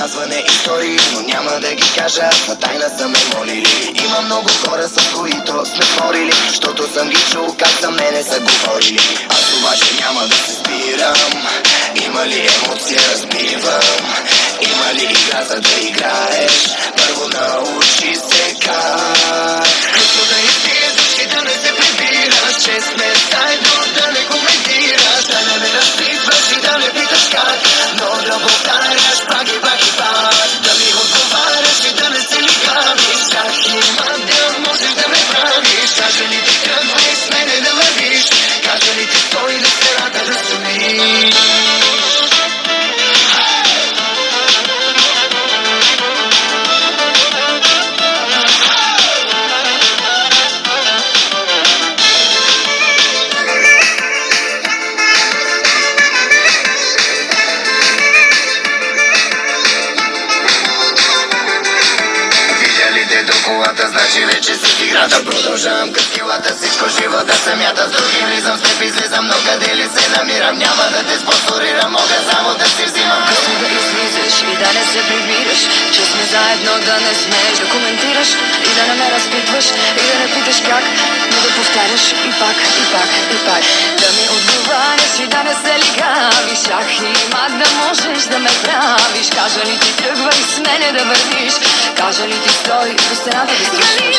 разказване истории, но няма да ги кажа, на тайна са ме молили. Има много хора, с които сме спорили, защото съм ги чул как за мене са говорили. Аз обаче няма да се спирам. Има ли емоция, разбивам. Има ли игра, за да играеш? Първо научи се как. Просто да излизаш и да не се прибираш, че сме заедно, да не коментираш, да не ме разпитваш и да не питаш как, но да повтаряш пак и пак и пак, да ми отговаряш и да не се лигавиш. Как има да можеш да ме правиш? Кажа ли ти тръгвай с мене да вървиш? Кажа ли ти стой до стената да стоиш? Колата, значи вече си в играта. Продължавам като килата, всичко живо да се мята. С други влизам, с теб излизам, но къде ли се намирам? Няма да те спонсорирам, мога само да си взимам. Късно да излизаш и да не се прибираш, че сме заедно, да не смееш да коментираш и да не ме разпитваш и да не питаш как, но да повтаряш и пак, и пак, и пак, да ми отговаряш и да не се лигавиш. Ах, има да можеш да ме правиш. Кажа ли ти тръгвай с мене да вървиш? Кажа ли ти стой до стената да стоиш?